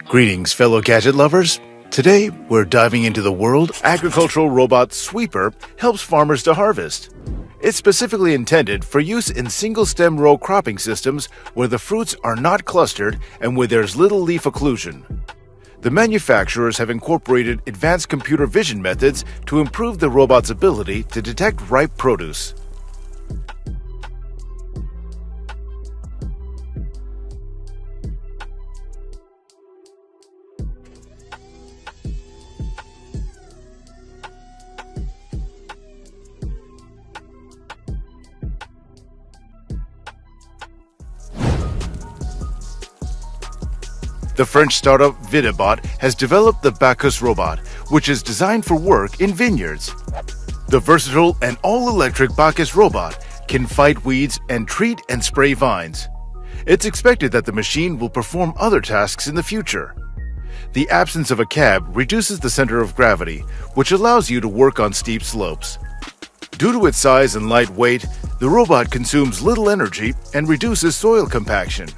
Greetings, fellow gadget lovers. Today, we're diving into the world agricultural robot Sweeper helps farmers to harvest. It's specifically intended for use in single-stem row cropping systems where the fruits are not clustered and where there's little leaf occlusion. The manufacturers have incorporated advanced computer vision methods to improve the robot's ability to detect ripe produce. The French startup Vidibot has developed the Bacchus robot, which is designed for work in vineyards. The versatile and all-electric Bacchus robot can fight weeds and treat and spray vines. It's expected that the machine will perform other tasks in the future. The absence of a cab reduces the center of gravity, which allows you to work on steep slopes. Due to its size and light weight, the robot consumes little energy and reduces soil compaction.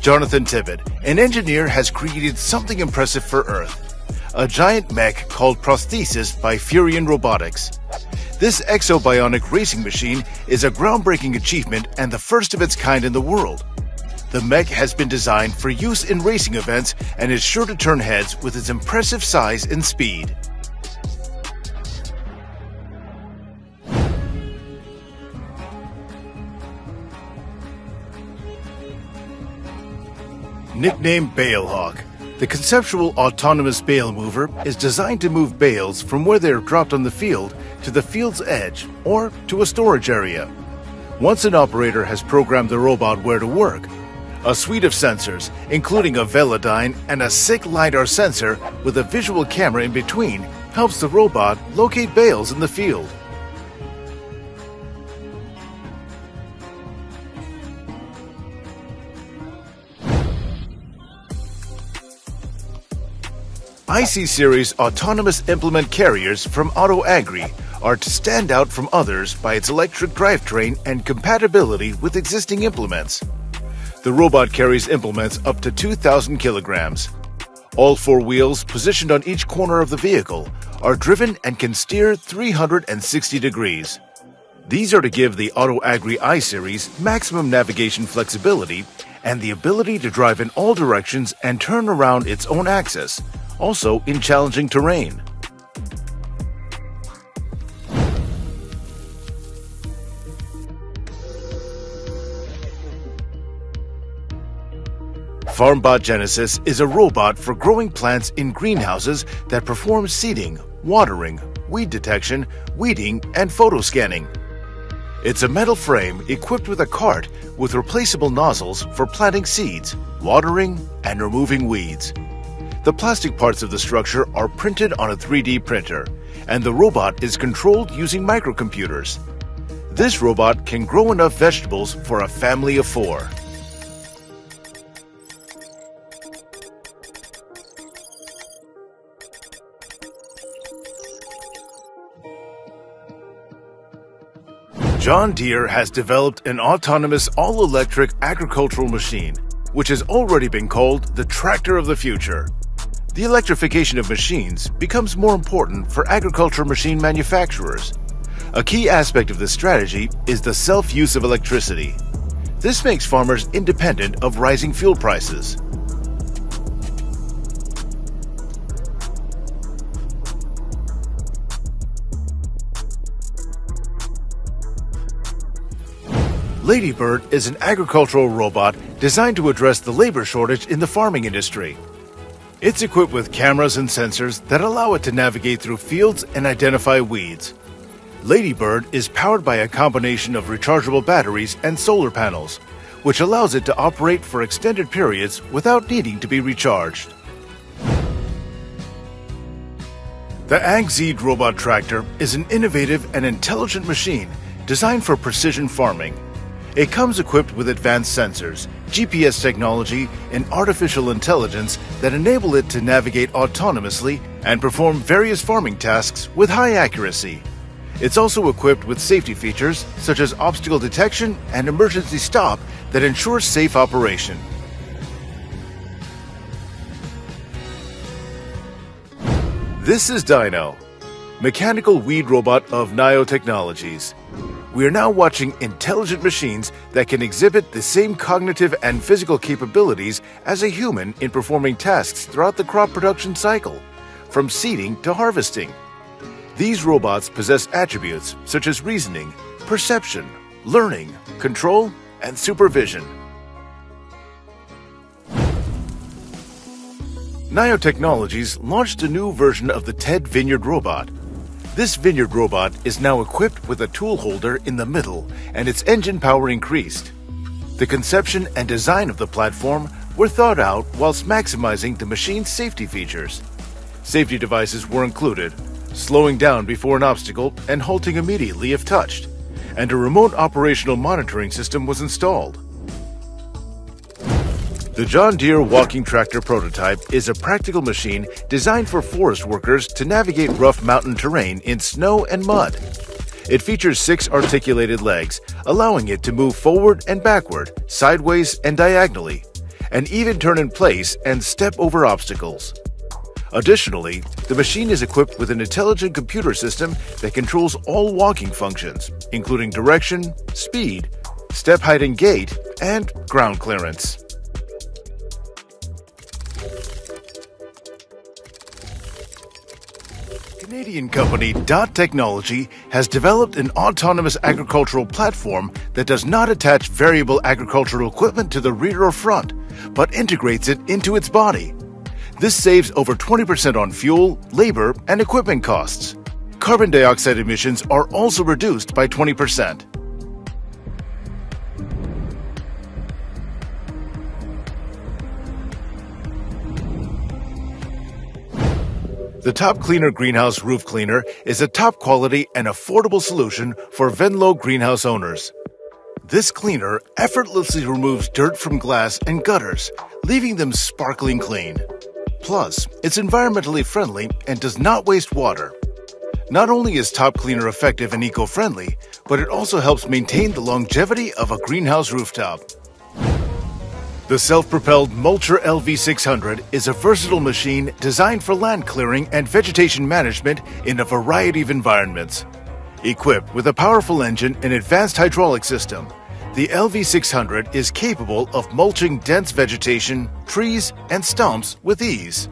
Jonathan Tibbett, an engineer, has created something impressive for Earth, a giant mech called Prosthesis by Furion Robotics. This exobionic racing machine is a groundbreaking achievement and the first of its kind in the world. The mech has been designed for use in racing events and is sure to turn heads with its impressive size and speed. Nicknamed Balehawk, the conceptual autonomous bale mover is designed to move bales from where they are dropped on the field to the field's edge or to a storage area. Once an operator has programmed the robot where to work, a suite of sensors, including a Velodyne and a SICK LiDAR sensor with a visual camera in between, helps the robot locate bales in the field. IC Series autonomous implement carriers from Auto Agri are to stand out from others by its electric drivetrain and compatibility with existing implements. The robot carries implements up to 2,000 kilograms. All four wheels, positioned on each corner of the vehicle, are driven and can steer 360 degrees. These are to give the Auto Agri I-Series maximum navigation flexibility and the ability to drive in all directions and turn around its own axis, also in challenging terrain. FarmBot Genesis is a robot for growing plants in greenhouses that performs seeding, watering, weed detection, weeding, and photo scanning. It's a metal frame equipped with a cart with replaceable nozzles for planting seeds, watering, and removing weeds. The plastic parts of the structure are printed on a 3D printer, and the robot is controlled using microcomputers. This robot can grow enough vegetables for a family of 4. John Deere has developed an autonomous all-electric agricultural machine, which has already been called the tractor of the future. The electrification of machines becomes more important for agriculture machine manufacturers. A key aspect of this strategy is the self-use of electricity. This makes farmers independent of rising fuel prices. Ladybird is an agricultural robot designed to address the labor shortage in the farming industry. It's equipped with cameras and sensors that allow it to navigate through fields and identify weeds. Ladybird is powered by a combination of rechargeable batteries and solar panels, which allows it to operate for extended periods without needing to be recharged. The AgZeed robot tractor is an innovative and intelligent machine designed for precision farming. It comes equipped with advanced sensors, GPS technology, and artificial intelligence that enable it to navigate autonomously and perform various farming tasks with high accuracy. It's also equipped with safety features such as obstacle detection and emergency stop that ensures safe operation. This is Dino, mechanical weed robot of Nio Technologies. We are now watching intelligent machines that can exhibit the same cognitive and physical capabilities as a human in performing tasks throughout the crop production cycle, from seeding to harvesting. These robots possess attributes such as reasoning, perception, learning, control, and supervision. Nio Technologies launched a new version of the TED Vineyard robot. This vineyard robot is now equipped with a tool holder in the middle and its engine power increased. The conception and design of the platform were thought out whilst maximizing the machine's safety features. Safety devices were included, slowing down before an obstacle and halting immediately if touched, and a remote operational monitoring system was installed. The John Deere walking tractor prototype is a practical machine designed for forest workers to navigate rough mountain terrain in snow and mud. It features 6 articulated legs, allowing it to move forward and backward, sideways and diagonally, and even turn in place and step over obstacles. Additionally, the machine is equipped with an intelligent computer system that controls all walking functions, including direction, speed, step height and gait, and ground clearance. Canadian company Dot Technology has developed an autonomous agricultural platform that does not attach variable agricultural equipment to the rear or front, but integrates it into its body. This saves over 20% on fuel, labor, and equipment costs. Carbon dioxide emissions are also reduced by 20%. The Top Cleaner Greenhouse Roof Cleaner is a top-quality and affordable solution for Venlo greenhouse owners. This cleaner effortlessly removes dirt from glass and gutters, leaving them sparkling clean. Plus, it's environmentally friendly and does not waste water. Not only is Top Cleaner effective and eco-friendly, but it also helps maintain the longevity of a greenhouse rooftop. The self-propelled Mulcher LV600 is a versatile machine designed for land clearing and vegetation management in a variety of environments. Equipped with a powerful engine and advanced hydraulic system, the LV600 is capable of mulching dense vegetation, trees, and stumps with ease.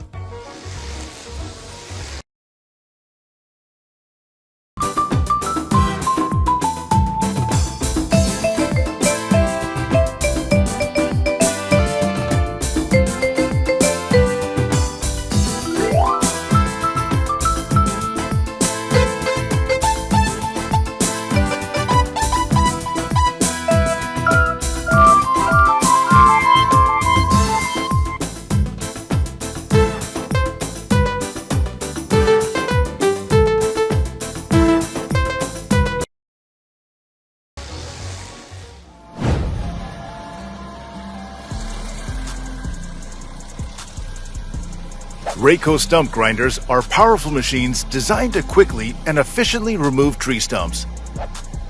Rayco stump grinders are powerful machines designed to quickly and efficiently remove tree stumps.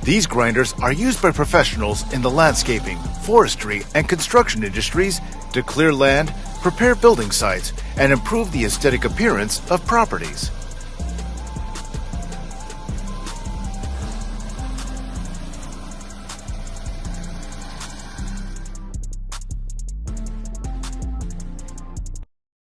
These grinders are used by professionals in the landscaping, forestry, and construction industries to clear land, prepare building sites, and improve the aesthetic appearance of properties.